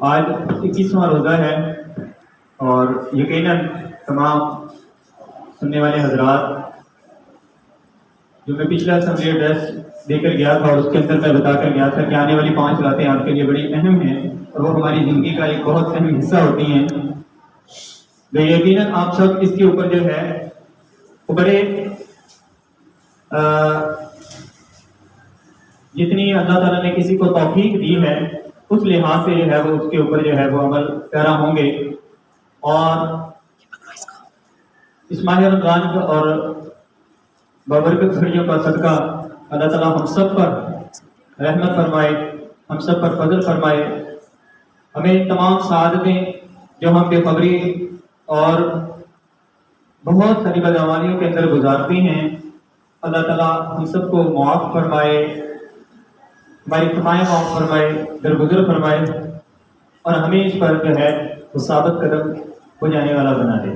آج 21واں روزہ ہے اور یقیناً تمام سننے والے حضرات جو میں پچھلا اسمبلی ایڈریس دے کر گیا تھا اور اس کے اندر میں بتا کر گیا تھا کہ آنے والی 5 راتیں آپ کے لیے بڑی اہم ہیں اور وہ ہماری زندگی کا ایک بہت اہم حصہ ہوتی ہیں. تو یقیناً آپ سب اس کے اوپر جو ہے وہ بڑے جتنی اللہ تعالیٰ نے کسی کو توفیق دی ہے اس لحاظ سے جو ہے وہ اس کے اوپر جو ہے وہ عمل پیرا ہوں گے. اور اس ماہ رمضان کا اور بابرکت گھڑیوں کا صدقہ اللہ تعالیٰ ہم سب پر رحمت فرمائے، ہم سب پر فضل فرمائے. ہمیں تمام سعادتیں جو ہم بے خبری اور بہت ساری بدعمالیوں کے اندر گزارتے ہیں اللہ تعالیٰ ہم سب کو معاف فرمائے، ہماری خطائیں معاف فرمائے، درگزر فرمائے اور ہمیں اس پر جو ہے وہ ثابت قدم ہو جانے والا بنا دے.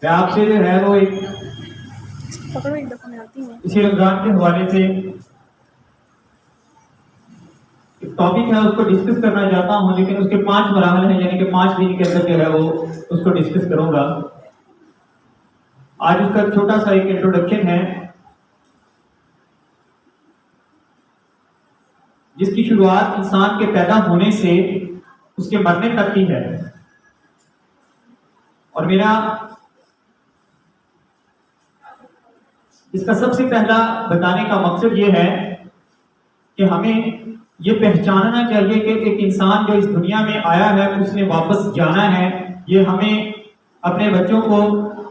میں آپ سے جو ہے وہ اسی رمضان کے حوالے سے ایک ٹاپک ہے اس کو ڈسکس کرنا چاہتا ہوں، لیکن اس کے 5 مراحل ہیں، یعنی کہ 5 دن کے اندر جو ہے وہ اس کو ڈسکس کروں گا. آج اس کا چھوٹا سا ایک انٹروڈکشن ہے جس کی شروعات انسان کے پیدا ہونے سے اس کے مرنے تک کی ہے. اور میرا اس کا سب سے پہلا بتانے کا مقصد یہ ہے کہ ہمیں یہ پہچاننا چاہیے کہ ایک انسان جو اس دنیا میں آیا ہے اس نے واپس جانا ہے. یہ ہمیں اپنے بچوں کو،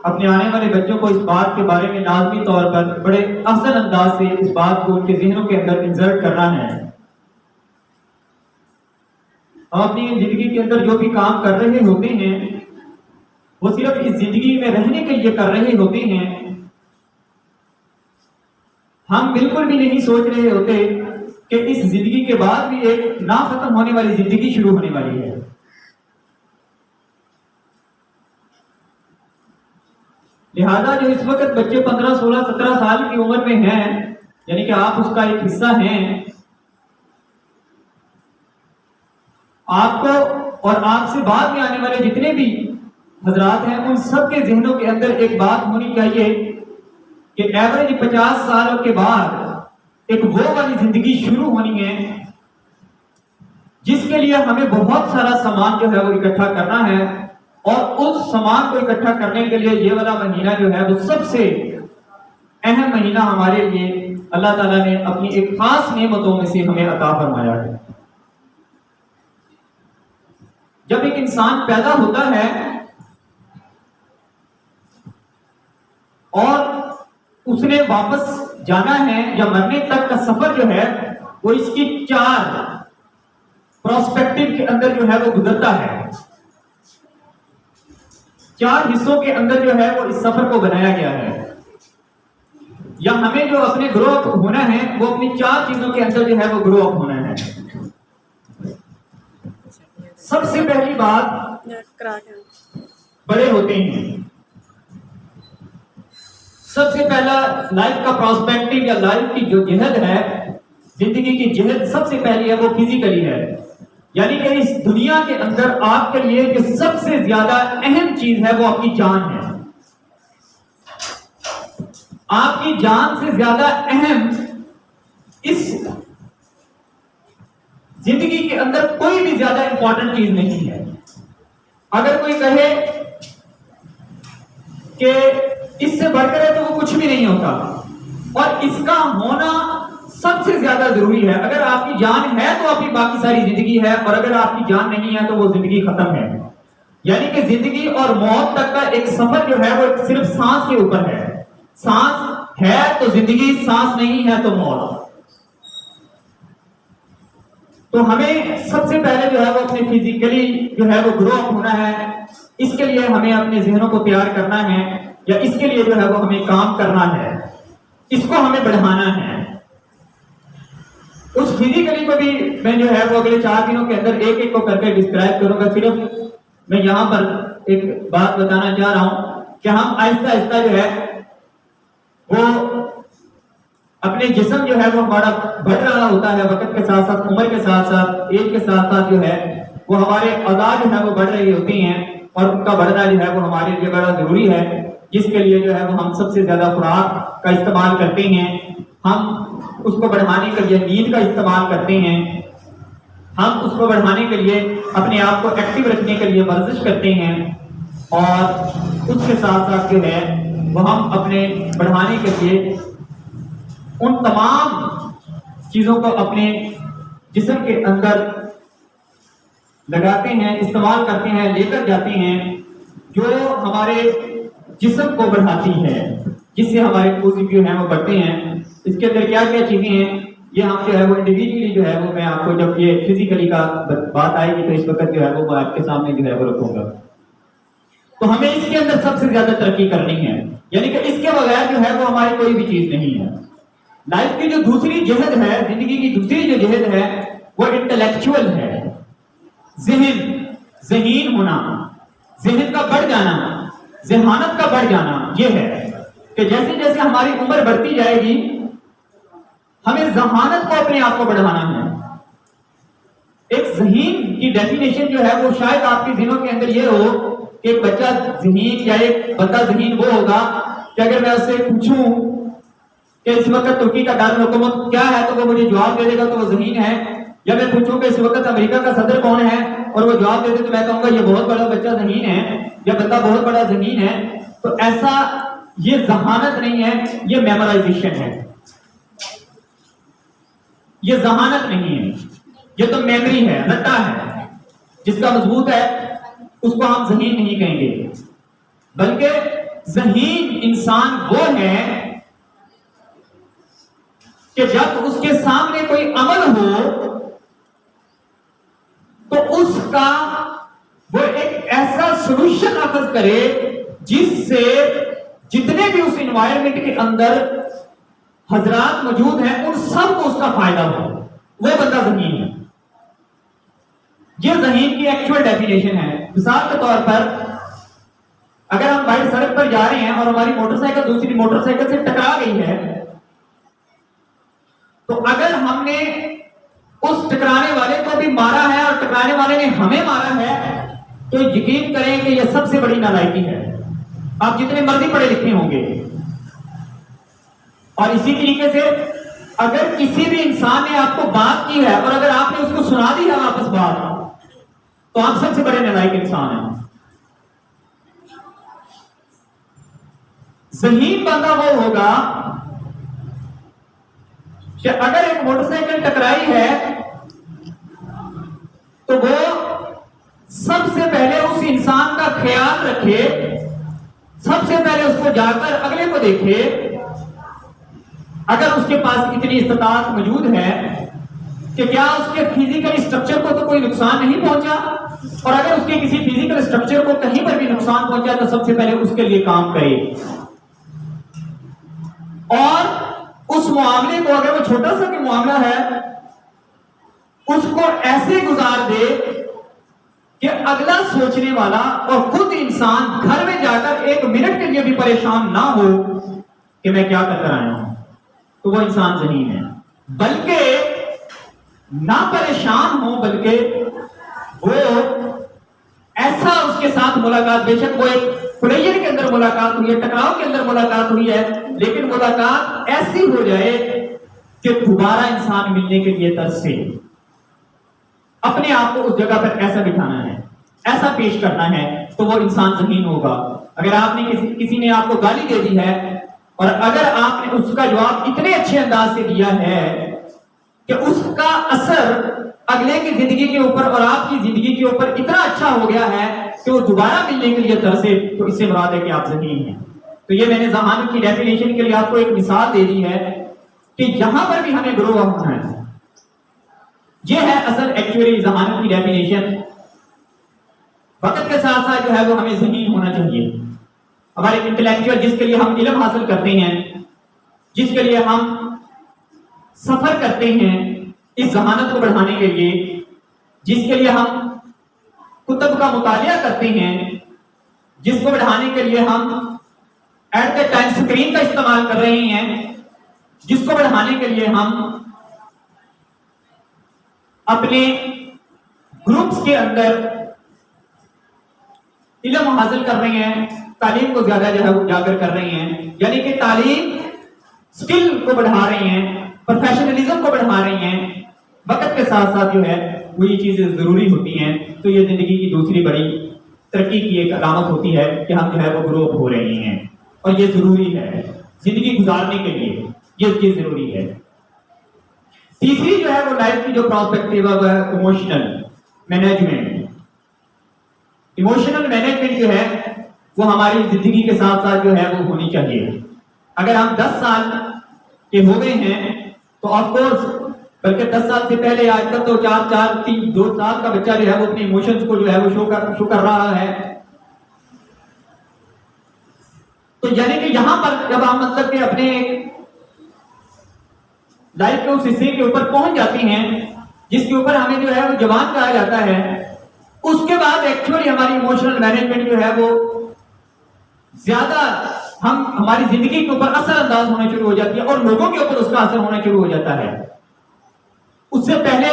اپنے آنے والے بچوں کو اس بات کے بارے میں لازمی طور پر بڑے احسن انداز سے اس بات کو ان کے ذہنوں کے اندر انسرٹ کرنا ہے. ہم اپنی زندگی کے اندر جو بھی کام کر رہے ہوتے ہیں وہ صرف اس زندگی میں رہنے کے لیے کر رہے ہوتے ہیں. ہم بالکل بھی نہیں سوچ رہے ہوتے کہ اس زندگی کے بعد بھی ایک نہ ختم ہونے والی زندگی شروع ہونے والی ہے. لہذا جو اس وقت بچے 15 16 17 سال کی عمر میں ہیں، یعنی کہ آپ اس کا ایک حصہ ہیں، آپ کو اور آپ سے بعد میں آنے والے جتنے بھی حضرات ہیں ان سب کے ذہنوں کے اندر ایک بات ہونی چاہیے کہ ایوریج 50 سالوں کے بعد ایک وہ والی زندگی شروع ہونی ہے جس کے لیے ہمیں بہت سارا سامان جو ہے وہ اکٹھا کرنا ہے. اور اس سامان کو اکٹھا کرنے کے لیے یہ والا مہینہ جو ہے وہ سب سے اہم مہینہ ہمارے لیے اللہ تعالیٰ نے اپنی ایک خاص نعمتوں میں سے ہمیں عطا فرمایا ہے. جب ایک انسان پیدا ہوتا ہے اور اس نے واپس جانا ہے یا مرنے تک کا سفر جو ہے وہ اس کی 4 پراسپیکٹو کے اندر جو ہے وہ گزرتا ہے. 4 حصوں کے اندر جو ہے وہ اس سفر کو بنایا گیا ہے. یا ہمیں جو اپنے گرو اپ ہونا ہے وہ اپنی 4 چیزوں کے اندر جو ہے وہ گرو اپ ہونا ہے. سب سے پہلی بات بڑے ہوتے ہیں. سب سے پہلا لائف کا پراسپیکٹو یا لائف کی جو جہد ہے، زندگی کی جہد سب سے پہلی ہے وہ فزیکلی ہے. یعنی کہ اس دنیا کے اندر آپ کے لیے جو سب سے زیادہ اہم چیز ہے وہ آپ کی جان ہے. آپ کی جان سے زیادہ اہم اس زندگی کے اندر کوئی بھی زیادہ امپورٹنٹ چیز نہیں ہے. اگر کوئی کہے کہ اس سے بڑھ کر ہے تو وہ کچھ بھی نہیں ہوتا، اور اس کا ہونا سب سے زیادہ ضروری ہے. اگر آپ کی جان ہے تو آپ کی باقی ساری زندگی ہے، اور اگر آپ کی جان نہیں ہے تو وہ زندگی ختم ہے. یعنی کہ زندگی اور موت تک کا ایک سفر جو ہے وہ صرف سانس کے اوپر ہے. سانس ہے تو زندگی، سانس نہیں ہے تو موت. تو ہمیں سب سے پہلے جو ہے وہ اپنے فزیکلی جو ہے وہ گرو اپ ہونا ہے. اس کے لیے ہمیں اپنے ذہنوں کو تیار کرنا ہے، یا اس کے لیے جو ہے وہ ہمیں کام کرنا ہے، اس کو ہمیں بڑھانا ہے. اس فزیکلی کو بھی میں جو ہے وہ اگلے 4 دنوں کے اندر ایک ایک کو کر کے ڈسکرائب کروں گا. صرف میں یہاں پر ایک بات بتانا چاہ رہا ہوں کہ ہم آہستہ آہستہ جو ہے وہ اپنے جسم جو ہے وہ ہمارا بڑھ رہا ہوتا ہے وقت کے ساتھ ساتھ، عمر کے ساتھ ساتھ، ایج کے ساتھ ساتھ جو ہے وہ ہمارے اعضاء جو ہے وہ بڑھ رہی ہوتی ہیں، اور ان کا بڑھنا جو ہے وہ ہمارے لیے بڑا ضروری ہے، جس کے لیے جو ہے وہ ہم سب سے زیادہ خوراک کا استعمال کرتے ہیں، ہم اس کو بڑھانے کے لیے نیند کا استعمال کرتے ہیں، ہم اس کو بڑھانے کے لیے اپنے آپ کو ایکٹیو رکھنے کے لیے ورزش کرتے ہیں، اور اس کے ساتھ ساتھ جو ہے وہ ہم اپنے بڑھانے کے لیے ان تمام چیزوں کو اپنے جسم کے اندر لگاتے ہیں، استعمال کرتے ہیں، لے کر جاتے ہیں، جو ہمارے جسم کو بڑھاتی ہے، جس سے ہمارے پوزیٹیو ہیں وہ بڑھتے ہیں۔ اس کے اندر کیا کیا چیزیں ہیں یہ ہم جو ہے وہ انڈیویجولی جو ہے وہ میں آپ کو جب یہ فزیکلی کا بات آئے گی تو اس وقت جو ہے وہ آپ کے سامنے جو ہے وہ رکھوں گا۔ تو ہمیں اس کے اندر سب سے زیادہ ترقی کرنی ہے، یعنی کہ اس کے بغیر جو ہے وہ ہماری کوئی بھی چیز نہیں ہے۔ لائف کی جو دوسری جہد ہے، زندگی کی دوسری جو جہد ہے وہ انٹلیکچوئل ہے، ذہین ہونا، ذہن کا بڑھ جانا، ذہانت کا بڑھ جانا، یہ ہے کہ جیسے جیسے ہماری عمر بڑھتی جائے گی ہمیں ذہانت کو اپنے آپ کو بڑھانا ہے۔ ایک ذہین کی ڈیفینیشن جو ہے وہ شاید آپ کے ذہنوں کے اندر یہ ہو کہ ایک بچہ ذہین یا ایک بندہ ذہین وہ ہوگا کہ اگر میں اس سے پوچھوں کہ اس وقت ترکی کا دارالحکومت کیا ہے تو وہ مجھے جواب دے دے گا تو وہ ذہین ہے، یا میں پوچھوں کہ اس وقت امریکہ کا صدر کون ہے اور وہ جواب دے دے تو میں کہوں گا یہ بہت بڑا بچہ ذہین ہے یا بندہ بہت بڑا ذہین ہے۔ تو ایسا یہ ذہانت نہیں ہے، یہ میمورائزیشن ہے، یہ ذہانت نہیں ہے، یہ تو میموری ہے، رٹا ہے، جس کا مضبوط ہے اس کو ہم ذہین نہیں کہیں گے، بلکہ ذہین انسان وہ ہے کہ جب اس کے سامنے کوئی عمل ہو تو اس کا وہ ایک ایسا سولوشن اخذ کرے جس سے جتنے بھی اس انوائرمنٹ کے اندر حضرات موجود ہیں ان سب کو اس کا فائدہ ہو، وہ بندہ ذہین ہے۔ یہ ذہین کی ایکچوئل ڈیفینیشن ہے۔ مثال کے طور پر اگر ہم باہر سڑک پر جا رہے ہیں اور ہماری موٹر سائیکل دوسری موٹر سائیکل سے ٹکرا گئی ہے تو اگر ہم نے اس ٹکرانے والے کو بھی مارا ہے اور ٹکرانے والے نے ہمیں مارا ہے تو یقین کریں کہ یہ سب سے بڑی نالائکی ہے، آپ جتنے مرضی پڑھے لکھے ہوں گے۔ اور اسی طریقے سے اگر کسی بھی انسان نے آپ کو بات کی ہے اور اگر آپ نے اس کو سنا دی ہے واپس بات تو آپ سب سے بڑے نالائق انسان ہیں۔ ذہین بندہ وہ ہوگا کہ اگر ایک موٹر سائیکل ٹکرائی ہے تو وہ سب سے پہلے اس انسان کا خیال رکھے، سب سے پہلے اس کو جا کر اگلے کو دیکھے، اگر اس کے پاس اتنی استطاعت موجود ہے کہ کیا اس کے فزیکل اسٹرکچر کو تو کوئی نقصان نہیں پہنچا، اور اگر اس کے کسی فزیکل اسٹرکچر کو کہیں پر بھی نقصان پہنچا تو سب سے پہلے اس کے لیے کام کرے، اور اس معاملے کو اگر وہ چھوٹا سا بھی معاملہ ہے اس کو ایسے گزار دے کہ اگلا سوچنے والا اور خود انسان گھر میں جا کر ایک منٹ کے لیے بھی پریشان نہ ہو کہ میں کیا کر آیا ہوں، تو وہ انسان ذہین ہے۔ بلکہ نہ پریشان ہو، بلکہ وہ ایسا اس کے ساتھ ملاقات، بے شک وہ ایک پلیئر کے اندر ملاقات ہوئی ہے، ٹکراؤ کے اندر ملاقات ہوئی ہے، لیکن ملاقات ایسی ہو جائے کہ دوبارہ انسان ملنے کے لیے ترسے، اپنے آپ کو اس جگہ پر ایسا بٹھانا ہے، ایسا پیش کرنا ہے، تو وہ انسان ذہین ہوگا۔ اگر آپ نے کسی نے آپ کو گالی دے دی ہے اور اگر آپ نے اس کا جواب اتنے اچھے انداز سے دیا ہے کہ اس کا اثر اگلے کی زندگی کے اوپر اور آپ کی زندگی کے اوپر اتنا اچھا ہو گیا ہے کہ وہ دوبارہ ملنے کے لیے ترسے، تو اس سے مراد ہے کہ آپ ذہین ہیں۔ تو یہ میں نے ذہانت کی ڈیفینیشن کے لیے آپ کو ایک مثال دے دی ہے کہ یہاں پر بھی ہمیں گرو اپ ہونا ہے۔ یہ ہے اصل ایکچولی ذہانت کی ڈیفینیشن۔ وقت کے ساتھ ساتھ جو ہے وہ ہمیں ذہین ہونا چاہیے۔ ہمارے انٹلیکچوئل جس کے لیے ہم علم حاصل کرتے ہیں، جس کے لیے ہم سفر کرتے ہیں اس ذہانت کو بڑھانے کے لیے، جس کے لیے ہم کتب کا مطالعہ کرتے ہیں، جس کو بڑھانے کے لیے ہم ایٹ دا ٹائم اسکرین کا استعمال کر رہے ہیں، جس کو بڑھانے کے لیے ہم اپنے گروپس کے اندر علم حاصل کر رہے ہیں، تعلیم کو زیادہ جو ہے اجاگر کر رہے ہیں، یعنی کہ تعلیم سکل کو بڑھا رہے ہیں، پروفیشنلزم کو بڑھا رہے ہیں، وقت کے ساتھ ساتھ جو ہے وہ یہ چیزیں ضروری ہوتی ہیں. تو یہ زندگی کی دوسری بڑی ترقی کی ایک علامت ہوتی ہے کہ ہم جو ہے وہ گرو ہو رہے ہیں، اور یہ ضروری ہے زندگی گزارنے کے لیے، یہ چیز ضروری ہے. تیسری جو ہے وہ لائف کی جو پرسپیکٹیو ہے وہ ہے ایموشنل مینجمنٹ. ایموشنل مینجمنٹ جو ہے وہ ہماری زندگی کے ساتھ ساتھ جو ہے وہ ہونی چاہیے. اگر ہم 10 سال کے ہو گئے ہیں تو آف کورس، بلکہ 10 سال سے پہلے آج تک تو 2 سال کا بچہ جو ہے وہ اپنے ایموشنز کو جو ہے وہ شو کر رہا ہے. تو یعنی کہ یہاں پر جب ہم مطلب کہ اپنے لائف کے اس حصے کے اوپر پہنچ جاتے ہیں جس کے اوپر ہمیں جو ہے وہ جوان کہا جاتا ہے، اس کے بعد ایکچولی ہماری ایموشنل مینجمنٹ جو ہے وہ زیادہ ہماری زندگی کے اوپر اثر انداز ہونا شروع ہو جاتی ہے اور لوگوں کے اوپر اس کا اثر ہونا شروع ہو جاتا ہے. اس سے پہلے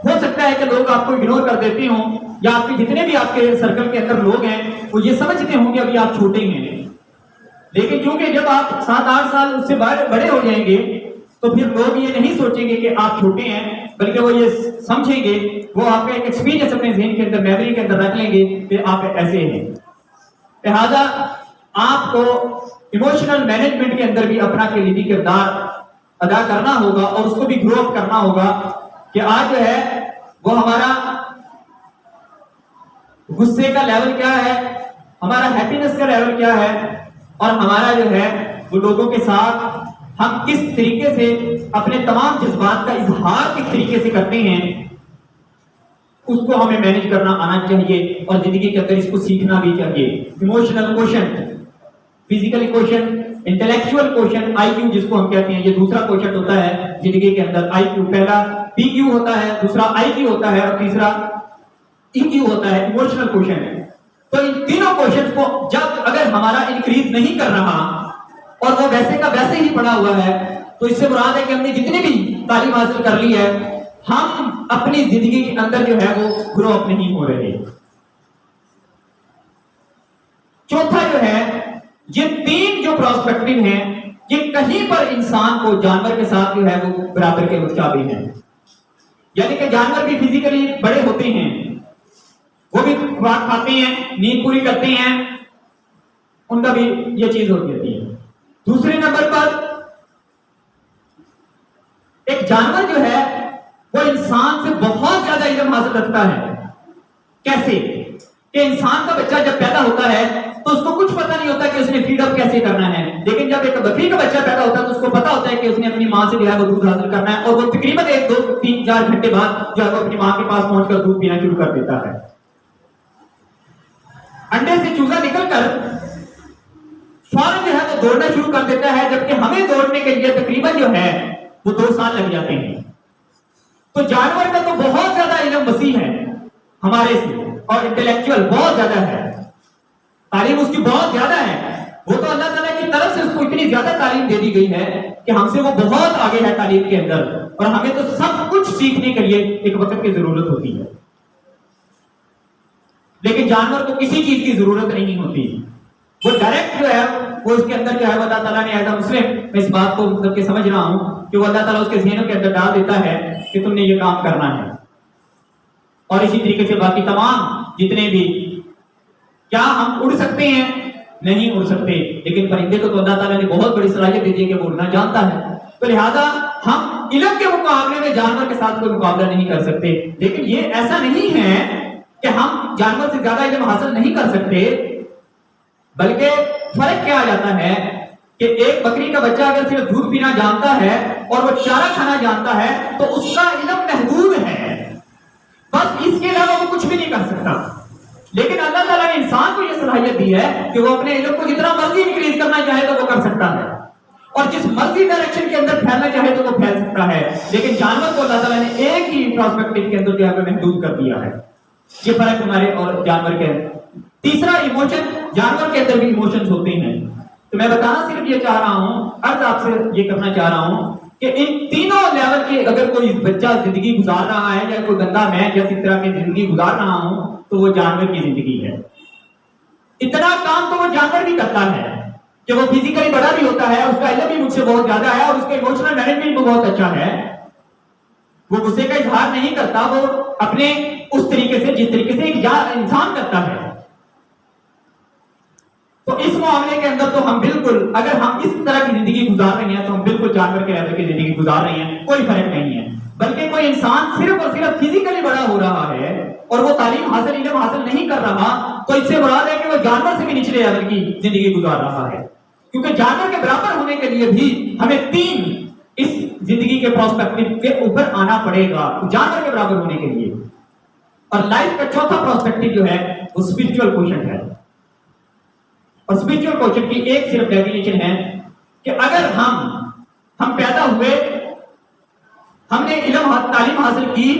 ہو سکتا ہے کہ لوگ آپ کو اگنور کر دیتے ہوں، یا آپ کے جتنے بھی آپ کے سرکل کے اندر لوگ ہیں وہ یہ سمجھتے ہوں کہ ابھی آپ چھوٹے ہیں، لیکن کیونکہ جب آپ 7-8 سال اس سے بڑے ہو جائیں گے تو پھر لوگ یہ نہیں سوچیں گے کہ آپ چھوٹے ہیں، بلکہ وہ یہ سمجھیں گے، وہ آپ کا ایک ایکسپیرینس اپنے ذہن کے اندر، میموری کے اندر رکھ لیں گے کہ آپ ایسے ہیں. لہذا آپ کو ایموشنل مینجمنٹ کے اندر بھی اپنا کلیدی کردار ادا کرنا ہوگا اور اس کو بھی گرو اپ کرنا ہوگا کہ آج جو ہے وہ ہمارا غصے کا لیول کیا ہے، ہمارا ہیپینس کا لیول کیا ہے، اور ہمارا جو ہے وہ لوگوں کے ساتھ ہم کس طریقے سے اپنے تمام جذبات کا اظہار کس طریقے سے کرتے ہیں، اس کو ہمیں مینج کرنا آنا چاہیے اور زندگی کے اندر اس کو سیکھنا بھی چاہیے. ایموشنل کوشن، فزیکل کوشن، انٹلیکچوئل کوشن، آئی کیو جس کو ہم کہتے ہیں، یہ دوسرا کوشن ہوتا ہے زندگی کے اندر. آئی کیو پہلا پی کیو ہوتا ہے، دوسرا آئی کیو ہوتا ہے، اور تیسرا ای کیو ہوتا ہے، ایموشنل کوشن ہے. تو ان تینوں کوشن کو جب اگر ہمارا انکریز نہیں کر رہا اور وہ ویسے کا ویسے ہی پڑا ہوا ہے تو اس سے مراد ہے کہ ہم نے جتنی بھی تعلیم حاصل کر لی ہے ہم اپنی زندگی کے اندر جو ہے وہ گرو اپ نہیں ہو رہے. چوتھا جو ہے، یہ 3 جو پرسپیکٹیو ہیں یہ کہیں پر انسان کو جانور کے ساتھ جو ہے وہ برابر کے متشابہ ہیں. یعنی کہ جانور بھی فزیکلی بڑے ہوتے ہیں، وہ بھی خوراک کھاتے ہیں، نیند پوری کرتے ہیں، ان کا بھی یہ چیز ہوتی ہے. دوسرے نمبر پر ایک جانور جو ہے وہ انسان سے بہت زیادہ علم حاصل رکھتا ہے. کیسے کہ انسان کا بچہ جب پیدا ہوتا ہے تو اس کو کچھ پتہ نہیں ہوتا کہ اس نے فیڈ اپ کیسے کرنا ہے، لیکن جب ایک بکری کا بچہ پیدا ہوتا ہے تو اس کو پتا ہوتا ہے کہ اس نے اپنی ماں سے جو ہے وہ دودھ حاصل کرنا ہے، اور وہ تقریباً 1 2 3 4 گھنٹے بعد جو ہے وہ اپنی ماں کے پاس پہنچ کر دودھ پینا شروع کر دیتا ہے. انڈے سے چوزا نکل کر فوراً جو ہے وہ دوڑنا شروع کر دیتا ہے، جبکہ ہمیں دوڑنے کے لیے تقریباً جو ہے وہ 2 سال لگ جاتے ہیں. تو جانور کا تو بہت زیادہ علم وسیع ہے ہمارے سے، اور انٹلیکچوئل بہت زیادہ ہے، تعلیم اس کی بہت زیادہ ہے. وہ تو اللہ تعالیٰ کی طرف سے اس کو اتنی زیادہ تعلیم دے دی گئی ہے کہ ہم سے وہ بہت آگے ہے تعلیم کے اندر، اور ہمیں تو سب کچھ سیکھنے کے لیے ایک وقت کی ضرورت ہوتی ہے. لیکن جانور کو کسی چیز کی ضرورت نہیں ہوتی، وہ ڈائریکٹ جو ہے وہ اس کے اندر جو ہے اللہ تعالیٰ نے ایز اے مسلم، میں اس بات کو مطلب کہ سمجھ رہا ہوں کہ وہ اللہ تعالیٰ اس کے ذہنوں کے اندر ڈال دیتا ہے کہ تم نے یہ کام کرنا ہے. اور اسی طریقے سے باقی تمام جتنے بھی، کیا ہم اڑ سکتے ہیں؟ نہیں اڑ سکتے، لیکن پرندے کو تو اللہ تعالیٰ نے بہت بڑی صلاحیت دی ہے کہ وہ اڑنا جانتا ہے. تو لہذا ہم علم کے مقابلے میں جانور کے ساتھ کوئی مقابلہ نہیں کر سکتے. لیکن یہ ایسا نہیں ہے کہ ہم جانور سے زیادہ علم حاصل نہیں کر سکتے، بلکہ فرق کیا آ جاتا ہے کہ ایک بکری کا بچہ اگر صرف دودھ پینا جانتا ہے اور وہ چارہ کھانا جانتا ہے تو اس کا علم محدود ہے، بس اس کے علاوہ وہ کچھ بھی نہیں کر سکتا. لیکن اللہ تعالیٰ نے انسان کو یہ صلاحیت دی ہے کہ وہ اپنے علم کو جتنا مرضی انکریز کرنا چاہے تو وہ کر سکتا ہے، اور جس مرضی ڈائریکشن کے اندر پھیلنا چاہے تو وہ پھیل سکتا ہے. لیکن جانور کو اللہ تعالیٰ نے ایک ہی پرسپیکٹیو کے اندر جو ہے محدود کر دیا ہے. یہ فرق ہمارے اور جانور کے. تیسرا ایموشن، جانور کے اندر بھی ایموشنز ہوتے ہیں، تو میں بتانا صرف یہ چاہ رہا ہوں، عرض آپ سے یہ کرنا چاہ رہا ہوں کہ ان تینوں لیول کے اگر کوئی بچہ زندگی گزار رہا ہے یا کوئی بندہ میں جیسی طرح کی زندگی گزار رہا ہوں تو وہ جانور کی زندگی ہے. اتنا کام تو وہ جانور بھی کرتا ہے کہ وہ فزیکلی بڑا بھی ہوتا ہے، اس کا علم بھی مجھ سے بہت زیادہ ہے اور اس کا ایموشنل مینجمنٹ بھی بہت اچھا ہے. وہ غصے کا اظہار نہیں کرتا، وہ اپنے اس طریقے سے جس طریقے سے ایک انسان کرتا ہے. تو اس معاملے کے اندر تو ہم بالکل، اگر ہم اس طرح کی زندگی گزار رہے ہیں تو ہم بالکل جانور کے لیول کی زندگی گزار رہے ہیں، کوئی فرق نہیں ہے. بلکہ کوئی انسان صرف اور صرف فزیکلی بڑا ہو رہا ہے اور وہ تعلیم حاصل، علم حاصل نہیں کر رہا تو اس سے مراد ہے کہ وہ جانور سے بھی نچلے لیول کی زندگی گزار رہا ہے. کیونکہ جانور کے برابر ہونے کے لیے بھی ہمیں 3 اس زندگی کے پرسپیکٹو کے اوپر آنا پڑے گا جانور کے برابر ہونے کے لیے. اور لائف کا چوتھا پرسپیکٹو جو ہے وہ اسپرچول کوشنٹ ہے. اور اسپرچول کوشنٹ کی ایک صرف ڈیفینیشن ہے کہ اگر ہم پیدا ہوئے، ہم نے علم تعلیم حاصل کی،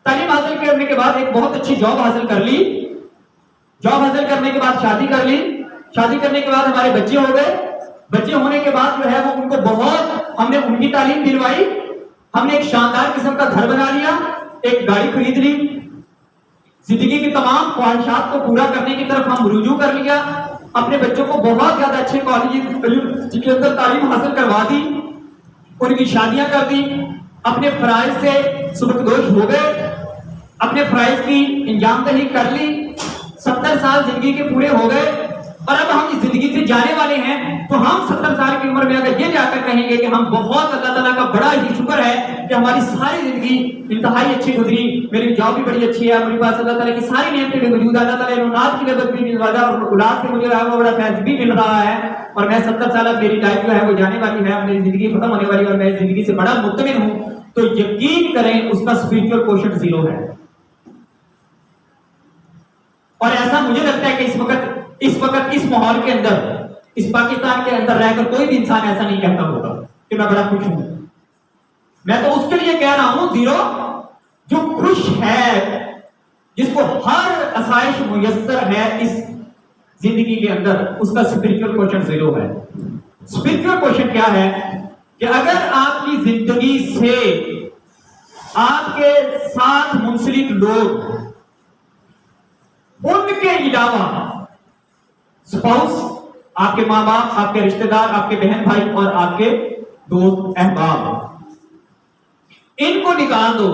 تعلیم حاصل کرنے کے بعد ایک بہت اچھی جاب حاصل کر لی، جاب حاصل کرنے کے بعد شادی کر لی، شادی کرنے کے بعد ہمارے بچے ہو گئے، بچے ہونے کے بعد جو ہے وہ ان کو بہت ہم نے ان کی تعلیم دلوائی، ہم نے ایک شاندار قسم کا گھر بنا لیا، ایک گاڑی خرید لی، زندگی کی تمام خواہشات کو پورا کرنے کی طرف ہم رجوع کر لیا، اپنے بچوں کو بہت زیادہ اچھے کالج کے اندر تعلیم حاصل کروا دی، ان کی شادیاں کر دی، اپنے فرائض سے سبکدوش ہو گئے، اپنے فرائض کی انجام دہی کر لی، 70 سال زندگی کے پورے ہو گئے اور اب ہم اس زندگی سے جانے والے ہیں. تو ہم 70 سال کی عمر میں اگر یہ جا کر کہیں گے کہ ہم بہت اللہ تعالیٰ کا بڑا ہی شکر ہے کہ ہماری ساری زندگی انتہائی اچھی گزری، میری جاب بھی بڑی اچھی ہے، میرے پاس اللہ تعالیٰ کی ساری نعمتیں بھی موجود ہے، اللہ تعالیٰ نے اولاد کی نعمت بھی مل رہا ہے اور اولاد سے مجھے وہ بڑا فیض بھی مل رہا ہے اور میں 70 سال اب میری لائف جو ہے وہ جانے والی ہے، میری زندگی ختم ہونے والی ہے اور میں اس زندگی سے بڑا مطمئن ہوں. تو یقین کریں اس کا اسپرچول کوشنٹ 0 ہے. اور ایسا مجھے لگتا ہے کہ اس وقت اس ماحول کے اندر، اس پاکستان کے اندر رہ کر کوئی بھی انسان ایسا نہیں کہتا ہوگا کہ میں بڑا خوش ہوں. میں تو اس کے لیے کہہ رہا ہوں 0 جو خوش ہے، جس کو ہر آسائش میسر ہے اس زندگی کے اندر، اس کا اسپرچول کوشنٹ 0 ہے. اسپرچول کوشنٹ کیا ہے کہ اگر آپ کی زندگی سے آپ کے ساتھ منسلک لوگ، ان کے علاوہ سپاؤس، آپ کے ماں باپ، آپ کے رشتہ دار، آپ کے بہن بھائی اور آپ کے دوست احباب، ان کو نکال دو.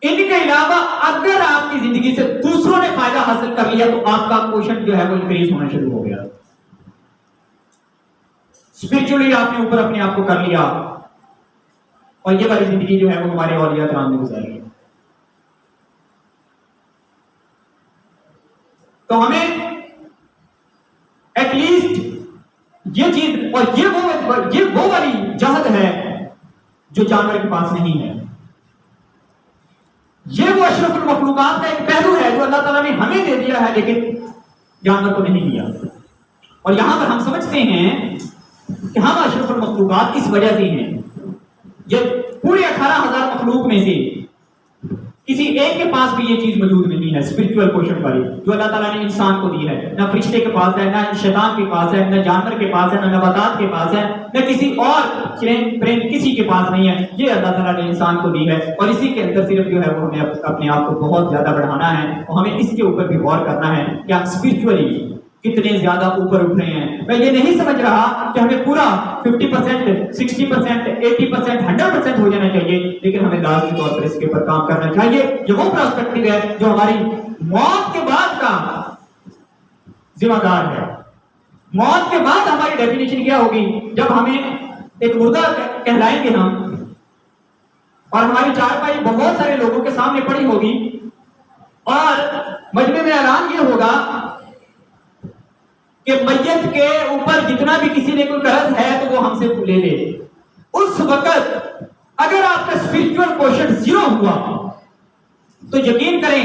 ان کے علاوہ اگر آپ کی زندگی سے دوسروں نے فائدہ حاصل کر لیا تو آپ کا کوشنٹ جو ہے وہ انکریز ہونا شروع ہو گیا. اسپرچولی آپ نے اوپر اپنے آپ کو کر لیا اور یہ والی زندگی جو ہے وہ ہمارے اولیاء کرام نے گزاری ہے. تو ہمیں ایٹ لیسٹ یہ چیز، اور یہ وہ والی جہد ہے جو جانور کے پاس نہیں ہے. یہ وہ اشرف المخلوقات کا ایک پہلو ہے جو اللہ تعالیٰ نے ہمیں دے دیا ہے لیکن جانور کو نہیں دیا. اور یہاں پر ہم سمجھتے ہیں کہ ہم اشرف المخلوقات اس وجہ سے ہیں. یہ پورے 18,000 مخلوق میں سے کسی ایک کے پاس بھی یہ چیز موجود نہیں ہے، اسپرچول کوشنٹ والی جو اللہ تعالیٰ نے انسان کو دی ہے. نہ فرشتے کے پاس ہے، نہ شیطان کے پاس ہے، نہ جانور کے پاس ہے، نہ نباتات کے پاس ہے، نہ کسی اور پرند کسی کے پاس نہیں ہے. یہ اللہ تعالیٰ نے انسان کو دی ہے اور اسی کے اندر صرف جو ہے وہ ہمیں اپنے آپ کو بہت زیادہ بڑھانا ہے اور ہمیں اس کے اوپر بھی غور کرنا ہے کہ ہم اسپرچولی کتنے زیادہ اوپر اٹھ رہے ہیں. میں یہ نہیں سمجھ رہا کہ ہمیں پورا 50%، 60%، 80%، 100% ہو جانا چاہیے، لیکن ہمیں لازمی طور پر اس کے اوپر کام کرنا چاہیے. یہ وہ پرسپیکٹو ہے جو ہماری موت کے بعد کا ذمہ دار ہے. موت کے بعد ہماری ڈیفینیشن کیا ہوگی؟ جب ہمیں ایک مردہ کہلائیں گے ہم اور ہماری چارپائی بہت سارے لوگوں کے سامنے پڑی ہوگی اور مجمع میں اعلان یہ ہوگا کہ میت کے اوپر جتنا بھی کسی نے کوئی قرض ہے تو وہ ہم سے لے لے. اس وقت اگر آپ کا اسپرچول کوشنٹ 0 ہوا تو یقین کریں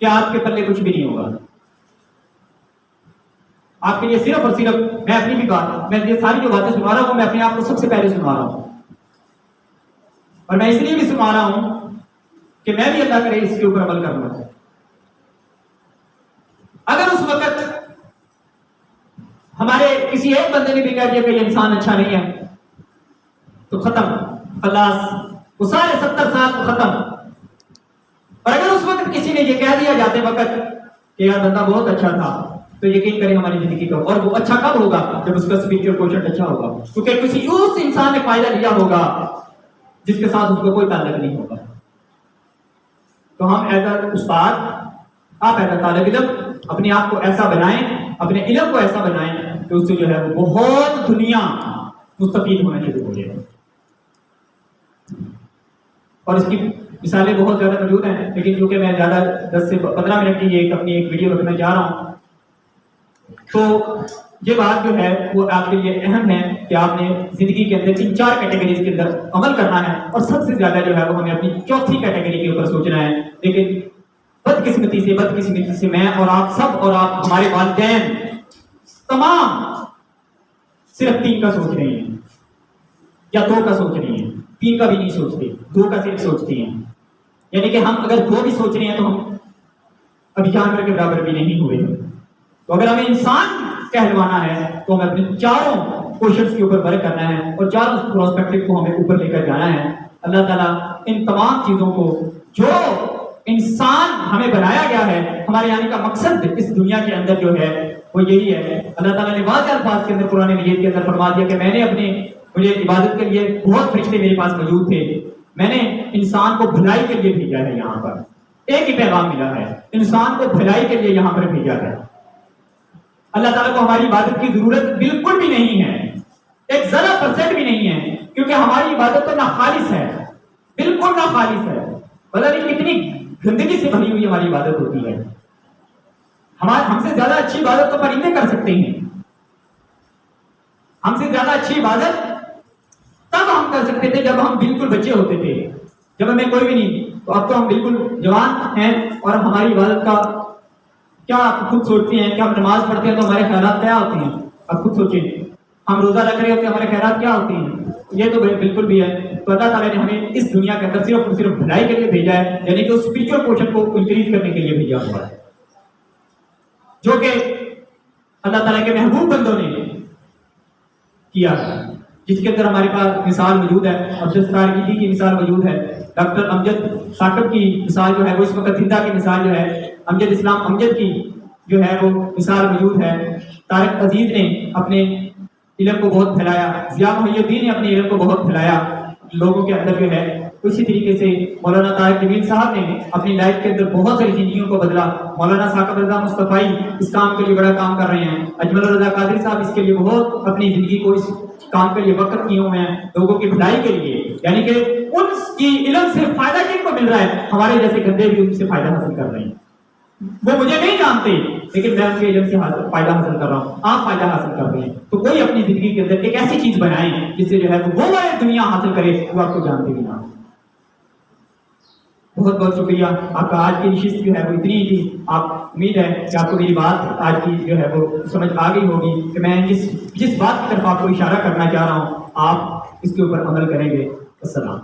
کہ آپ کے پلے کچھ بھی نہیں ہوگا. آپ کے لیے صرف اور صرف میں اپنی بھی بات، میں یہ ساری جو باتیں سنا رہا ہوں میں اپنے آپ کو سب سے پہلے سنا رہا ہوں اور میں اس لیے بھی سنا رہا ہوں کہ میں بھی اللہ کرے اس کے اوپر عمل کروں. اگر اس وقت ہمارے کسی ایک بندے نے بھی کہہ دیا کہ یہ انسان اچھا نہیں ہے تو ختم، خلاص، وہ سارے 70 سال کو ختم۔ اور اگر اس وقت کسی نے یہ کہہ دیا جاتے وقت کہ یار بندہ بہت اچھا تھا، تو یقین کریں ہماری زندگی کا، اور وہ اچھا کب ہوگا؟ جب اس کا اسپیچر کوشچن اچھا ہوگا، کیونکہ کسی اس انسان نے فائدہ لیا ہوگا جس کے ساتھ اس کو کوئی تعلق نہیں ہوگا۔ تو ہم ایز اے استاد، آپ ایز اے طالب علم اپنے آپ کو ایسا بنائیں، اپنے علم کو ایسا بنائیں کہ اس سے جو ہے وہ بہت دنیا مستفید ہونا شروع ہو جائے۔ اور اس کی مثالیں بہت زیادہ موجود ہیں، لیکن کیونکہ میں زیادہ 10 سے 15 منٹ کی اپنی ایک ویڈیو رکھنا چاہ رہا ہوں، تو یہ بات جو ہے وہ آپ کے لیے اہم ہے کہ آپ نے زندگی کے اندر ان 4 کیٹیگریز کے اندر عمل کرنا ہے، اور سب سے زیادہ جو ہے وہ ہمیں اپنی چوتھی کیٹیگری کے اوپر سوچنا ہے۔ لیکن بدقسمتی سے میں اور آپ سب اور آپ ہمارے والدین تمام صرف 3 کا سوچ رہے ہیں یا 2 کا سوچ رہے ہیں، 3 کا بھی نہیں سوچتے، 2 کا صرف سوچتے ہیں۔ یعنی کہ ہم اگر 2 بھی سوچ رہے ہیں تو ہم ابھی جانور کے برابر بھی نہیں ہوئے۔ تو اگر ہمیں انسان کہلوانا ہے تو ہمیں اپنے 4 کوشچنز کے اوپر ورک کرنا ہے اور 4 پرسپیکٹو کو ہمیں اوپر لے کر جانا ہے۔ اللہ تعالیٰ ان تمام چیزوں کو، جو انسان ہمیں بنایا گیا ہے، ہمارے آنے کا مقصد اس دنیا کے اندر جو ہے وہ یہی ہے۔ اللہ تعالیٰ نے واضح الفاظ کے اندر قرآن مجید کے اندر فرما دیا کہ میں نے مجھے عبادت کے لیے بہت فرشتے میرے پاس موجود تھے، میں نے انسان کو بھلائی کے لیے بھیجا ہے۔ یہاں پر ایک ہی پیغام ملا ہے، انسان کو بھلائی کے لیے یہاں پر بھیجا ہے۔ اللہ تعالیٰ کو ہماری عبادت کی ضرورت بالکل بھی نہیں ہے، ایک ذرا % بھی نہیں ہے، کیونکہ ہماری عبادت تو ناخالص ہے، بالکل ناخالص ہے۔ پتہ نہیں کتنی گندگی سے بھری ہوئی ہماری عبادت ہوتی ہے۔ ہم سے زیادہ اچھی عبادت تو پرندے کر سکتے ہیں، ہم سے زیادہ اچھی عبادت تب ہم کر سکتے تھے جب ہم بالکل بچے ہوتے تھے، جب ہمیں کوئی بھی نہیں۔ تو اب تو ہم بالکل جوان ہیں، اور ہماری عبادت کا کیا آپ خود سوچتے ہیں کہ ہم نماز پڑھتے ہیں تو ہمارے خیالات کیا ہوتے ہیں؟ آپ خود سوچیں، ہم روزہ رکھ رہے ہوتے ہیں، ہمارے خیالات کیا ہوتے ہیں؟ یہ تو بالکل بھی ہے۔ تو اللہ تعالیٰ نے ہمیں اس دنیا کے اندر صرف اور صرف بھلائی کے لیے بھیجا ہے، یعنی کہ اس اسپرچل پورشن کو انکریز کرنے کے لیے بھیجا ہوا ہے، جو کہ اللہ تعالیٰ کے محبوب بندوں نے کیا ہے، جس کے اندر ہمارے پاس مثال موجود ہے۔ امجد سارگیدی کی مثال موجود ہے، ڈاکٹر امجد ثاقب کی مثال جو ہے وہ اس وقت زندہ کی مثال جو ہے، امجد اسلام امجد کی جو ہے وہ مثال موجود ہے۔ طارق عزیز نے اپنے علم کو بہت پھیلایا، ضیاء محی الدین نے اپنے علم کو بہت پھیلایا لوگوں کے اندر جو ہے۔ اسی طریقے سے مولانا طارق جمیل صاحب نے اپنی لائف کے اندر بہت ساری زندگیوں کو بدلا۔ مولانا ثاقب رضا مصطفی اس کام کے لیے بڑا کام کر رہے ہیں، اجمل رضا قادری صاحب اس کے لیے بہت اپنی زندگی کو اس کام کے لیے وقت کیے ہوئے ہیں، لوگوں کی بھلائی کے لیے۔ یعنی کہ ان کی علم سے فائدہ کن کو مل رہا ہے؟ ہمارے جیسے گندے بھی ان سے فائدہ حاصل کر رہے ہیں۔ وہ مجھے نہیں جانتے، لیکن میں ان کے علم سے فائدہ حاصل کر رہا ہوں، آپ فائدہ حاصل کر رہے ہیں۔ تو کوئی اپنی زندگی کے اندر ایک ایسی چیز بنائیں جس سے جو ہے وہ دنیا حاصل کرے وہ آپ کو جانتے بھی نہ۔ بہت بہت شکریہ آپ کا۔ آج کی نشست جو ہے وہ اتنی تھی، آپ امید ہے کہ آپ کو میری بات آج کی جو ہے وہ سمجھ آ گئی ہوگی کہ میں جس بات کی طرف آپ کو اشارہ کرنا چاہ رہا ہوں آپ اس کے اوپر عمل کریں گے۔ السلام۔